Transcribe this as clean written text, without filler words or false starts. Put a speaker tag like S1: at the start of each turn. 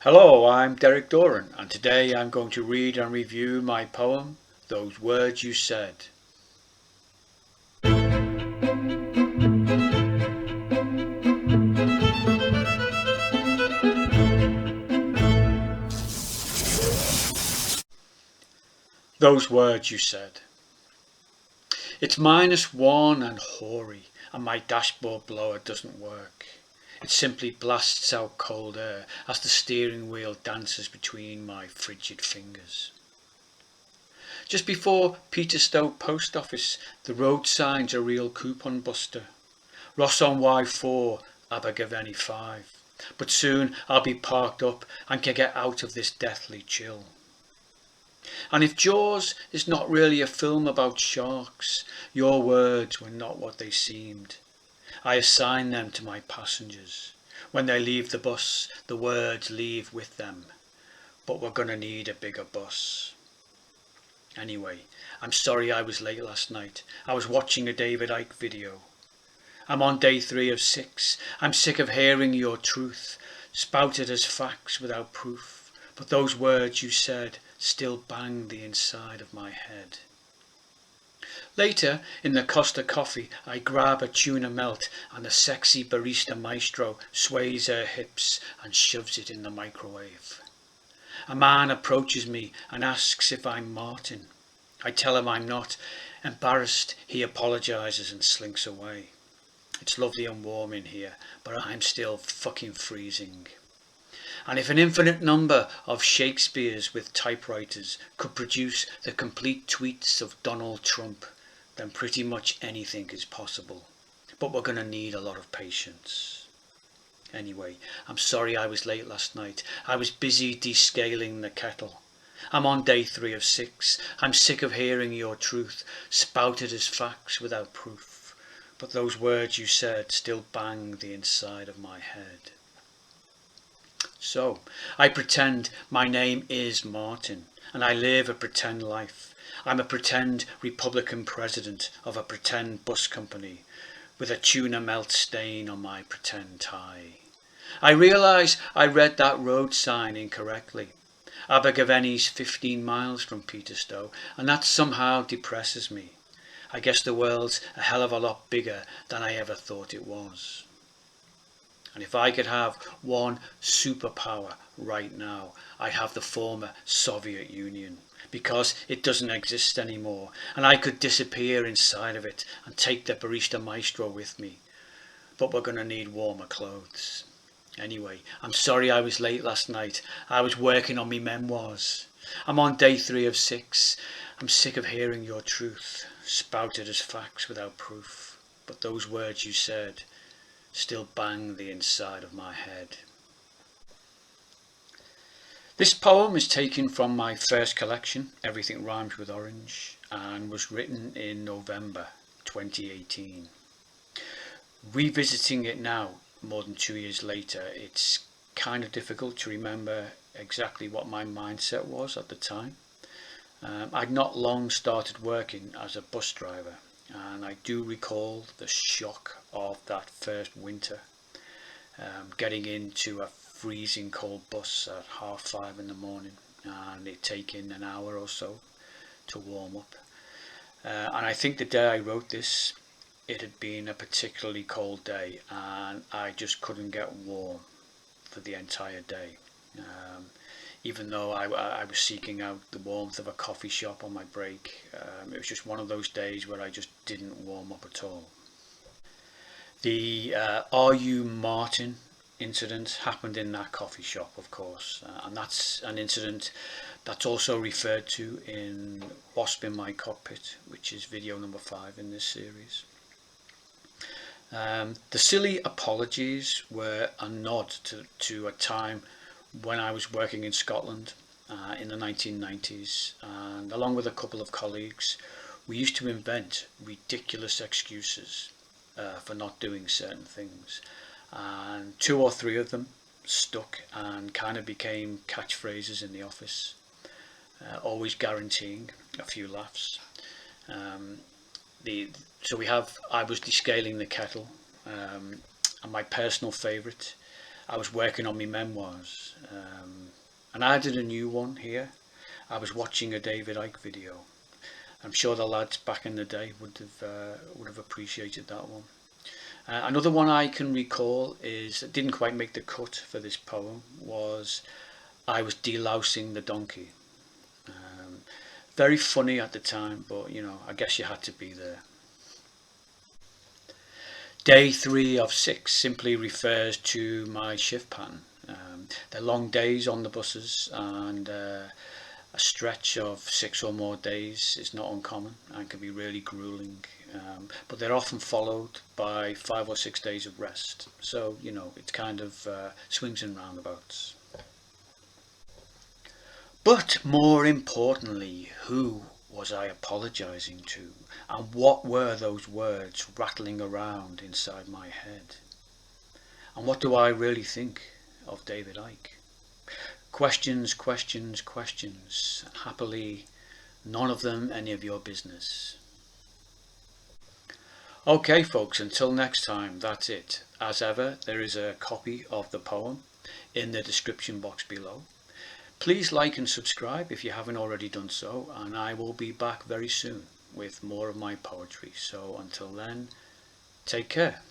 S1: Hello, I'm Derek Dohren, and today I'm going to read and review my poem, Those Words You Said. Those Words You Said. It's -1 and hoary, and my dashboard blower doesn't work. It simply blasts out cold air as the steering wheel dances between my frigid fingers. Just before Peterstow post office, the road sign's a real coupon buster. Ross on Y4, Abergavenny 5. But soon I'll be parked up and can get out of this deathly chill. And if Jaws is not really a film about sharks, your words were not what they seemed. I assign them to my passengers. When they leave the bus, the words leave with them. But we're gonna need a bigger bus. Anyway, I'm sorry I was late last night. I was watching a David Icke video. I'm on day 3 of 6. I'm sick of hearing your truth, spouted as facts without proof. But those words you said still bang the inside of my head. Later, in the Costa coffee, I grab a tuna melt and the sexy Barista Maestro sways her hips and shoves it in the microwave. A man approaches me and asks if I'm Martin. I tell him I'm not. Embarrassed, he apologises and slinks away. It's lovely and warm in here, but I'm still fucking freezing. And if an infinite number of Shakespeares with typewriters could produce the complete tweets of Donald Trump, then pretty much anything is possible. But we're gonna need a lot of patience. Anyway, I'm sorry I was late last night. I was busy descaling the kettle. I'm on day 3 of 6. I'm sick of hearing your truth, spouted as facts without proof. But those words you said still bang the inside of my head. So, I pretend my name is Martin, and I live a pretend life. I'm a pretend Republican president of a pretend bus company, with a tuna melt stain on my pretend tie. I realise I read that road sign incorrectly. Abergavenny's 15 miles from Peterstow, and that somehow depresses me. I guess the world's a hell of a lot bigger than I ever thought it was. And if I could have one superpower right now, I'd have the former Soviet Union, because it doesn't exist anymore, and I could disappear inside of it and take the Barista Maestro with me. But we're gonna need warmer clothes. Anyway, I'm sorry I was late last night. I was working on me memoirs. I'm on day 3 of 6. I'm sick of hearing your truth, spouted as facts without proof. But those words you said still bang the inside of my head. This poem is taken from my first collection, Everything Rhymes with Orange, and was written in November 2018. Revisiting it now, more than 2 years later, it's kind of difficult to remember exactly what my mindset was at the time. I'd not long started working as a bus driver, and I do recall the shock of that first winter, getting into a freezing cold bus at 5:30 in the morning, and it taking an hour or so to warm up. And I think the day I wrote this, it had been a particularly cold day, and I just couldn't get warm for the entire day. Even though I was seeking out the warmth of a coffee shop on my break, it was just one of those days where I just didn't warm up at all. The Are You Martin incident happened in that coffee shop, of course, and that's an incident that's also referred to in Wasp in My Cockpit, which is video number 5 in this series. The silly apologies were a nod to a time when I was working in Scotland in the 1990s, and along with a couple of colleagues, we used to invent ridiculous excuses for not doing certain things, and 2 or 3 of them stuck and kind of became catchphrases in the office, always guaranteeing a few laughs. So we have I was descaling the kettle, and my personal favourite, I was working on my memoirs, and I did a new one here. I was watching a David Icke video. I'm sure the lads back in the day would have appreciated that one. Another one I can recall is, it didn't quite make the cut for this poem, was I was delousing the donkey. Very funny at the time, but you know, I guess you had to be there. Day 3 of 6 simply refers to my shift pattern. They're long days on the buses, and a stretch of 6 or more days is not uncommon and can be really grueling, but they're often followed by 5 or 6 days of rest, so you know, it's kind of swings and roundabouts. But more importantly, who was I apologising to, and what were those words rattling around inside my head? And what do I really think of David Icke? Questions, questions, questions, and happily none of them any of your business. Okay folks, until next time, that's it. As ever, there is a copy of the poem in the description box below. Please like and subscribe if you haven't already done so, and I will be back very soon with more of my poetry. So until then, take care.